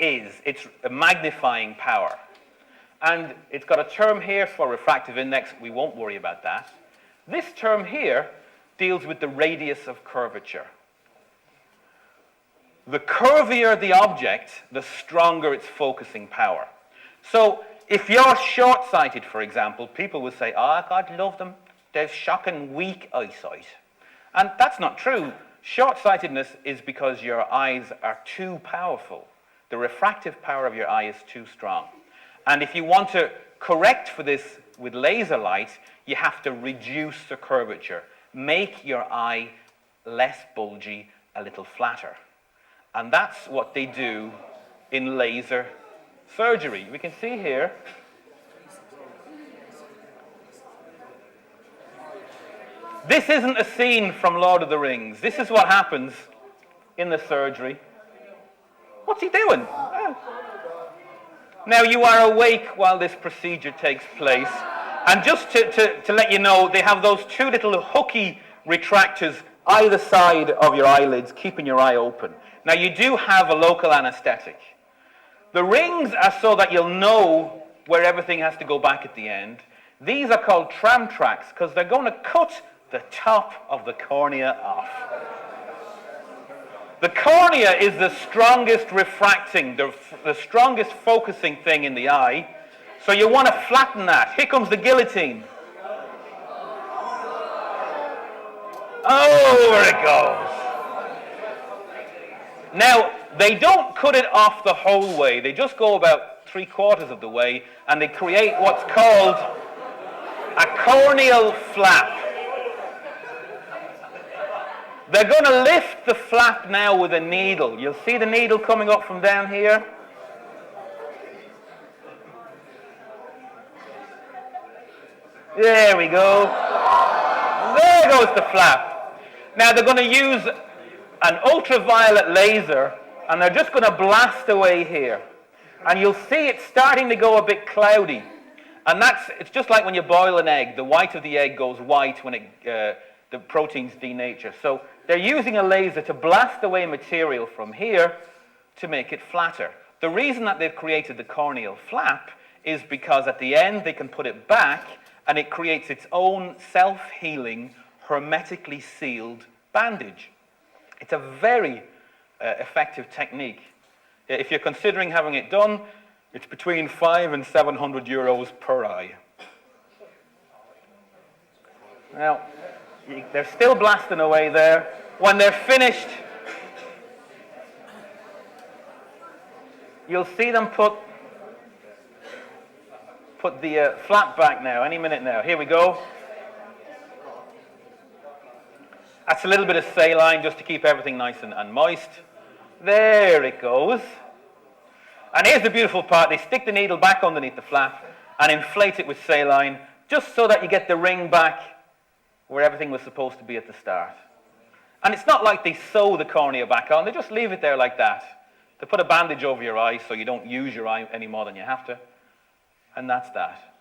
is. It's a magnifying power. And it's got a term here for refractive index. We won't worry about that. This term here deals with the radius of curvature. The curvier the object, the stronger its focusing power. So if you're short-sighted, for example, people will say, oh, God love them. They've shocking weak eyesight. And that's not true. Short-sightedness is because your eyes are too powerful. The refractive power of your eye is too strong. And if you want to correct for this with laser light, you have to reduce the curvature. Make your eye less bulgy, a little flatter. And that's what they do in laser surgery. We can see here. This isn't a scene from Lord of the Rings. This is what happens in the surgery. What's he doing? Oh. Now, you are awake while this procedure takes place. And just to let you know, they have those two little hooky retractors either side of your eyelids, keeping your eye open. Now, you do have a local anesthetic. The rings are so that you'll know where everything has to go back at the end. These are called tram tracks because they're going to cut the top of the cornea off. The cornea is the strongest refracting, the strongest focusing thing in the eye. So you want to flatten that. Here comes the guillotine. Over it goes. Now, they don't cut it off the whole way. They just go about 3/4 of the way, and they create what's called a corneal flap. They're going to lift the flap now with a needle. You'll see the needle coming up from down here. There we go. There goes the flap. Now they're going to use an ultraviolet laser, and they're just going to blast away here. And you'll see it's starting to go a bit cloudy. And it's just like when you boil an egg. The white of the egg goes white when the proteins denature. So they're using a laser to blast away material from here to make it flatter. The reason that they've created the corneal flap is because at the end they can put it back and it creates its own self-healing, hermetically sealed bandage. It's a very effective technique. If you're considering having it done, it's between 500 and 700 euros per eye. Now, they're still blasting away there. When they're finished, you'll see them put the flap back now, any minute now. Here we go. That's a little bit of saline just to keep everything nice and moist. There it goes. And here's the beautiful part. They stick the needle back underneath the flap and inflate it with saline just so that you get the ring back where everything was supposed to be at the start. And it's not like they sew the cornea back on. They just leave it there like that. They put a bandage over your eye so you don't use your eye any more than you have to. And that's that.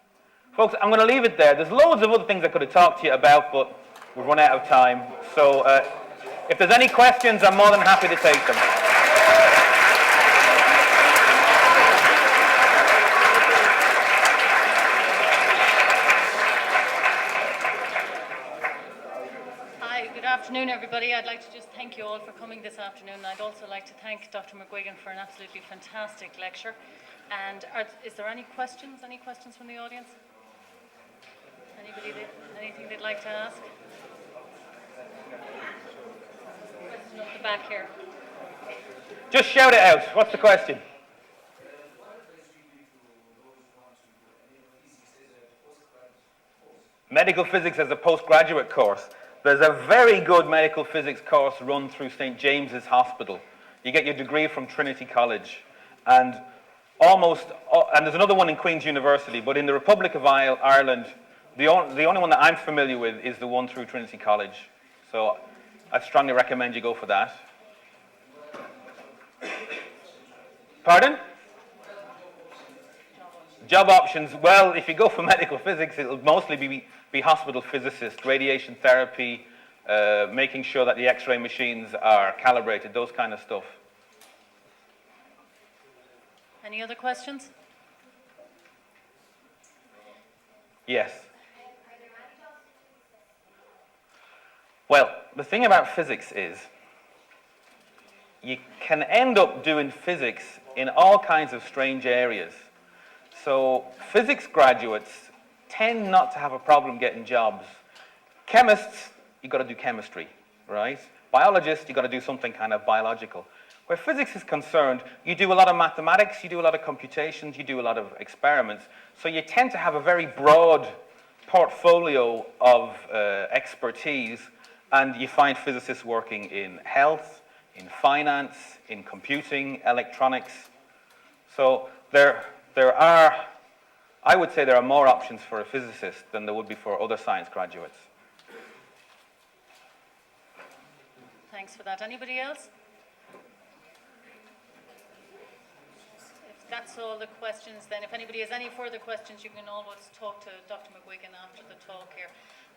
Folks, I'm going to leave it there. There's loads of other things I could have talked to you about, but we've run out of time. So if there's any questions, I'm more than happy to take them. Good afternoon, everybody. I'd like to just thank you all for coming this afternoon. I'd also like to thank Dr. McGuigan for an absolutely fantastic lecture. And is there any questions? Any questions from the audience? Anything they'd like to ask? Question up the back here. Just shout it out. What's the question? Medical physics as a postgraduate course. There's a very good medical physics course run through St. James's Hospital. You get your degree from Trinity College. And there's another one in Queen's University, but in the Republic of Ireland, the only one that I'm familiar with is the one through Trinity College. So I'd strongly recommend you go for that. Pardon? Job options. Well, if you go for medical physics, it'll mostly be hospital physicist, radiation therapy, making sure that the X-ray machines are calibrated, those kind of stuff. Any other questions? Yes. Well, the thing about physics is you can end up doing physics in all kinds of strange areas. So physics graduates tend not to have a problem getting jobs. Chemists, you've got to do chemistry, right? Biologists, you've got to do something kind of biological. Where physics is concerned, you do a lot of mathematics, you do a lot of computations, you do a lot of experiments. So you tend to have a very broad portfolio of expertise, and you find physicists working in health, in finance, in computing, electronics. So there are, I would say there are more options for a physicist than there would be for other science graduates. Thanks for that. Anybody else? If that's all the questions, then if anybody has any further questions, you can always talk to Dr. McGuigan after the talk here.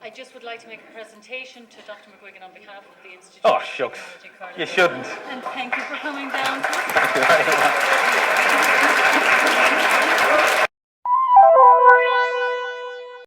I just would like to make a presentation to Dr. McGuigan on behalf of the Institute Oh, of shucks. Technology, Cardiff. You shouldn't. And thank you for coming down. Thank you very much.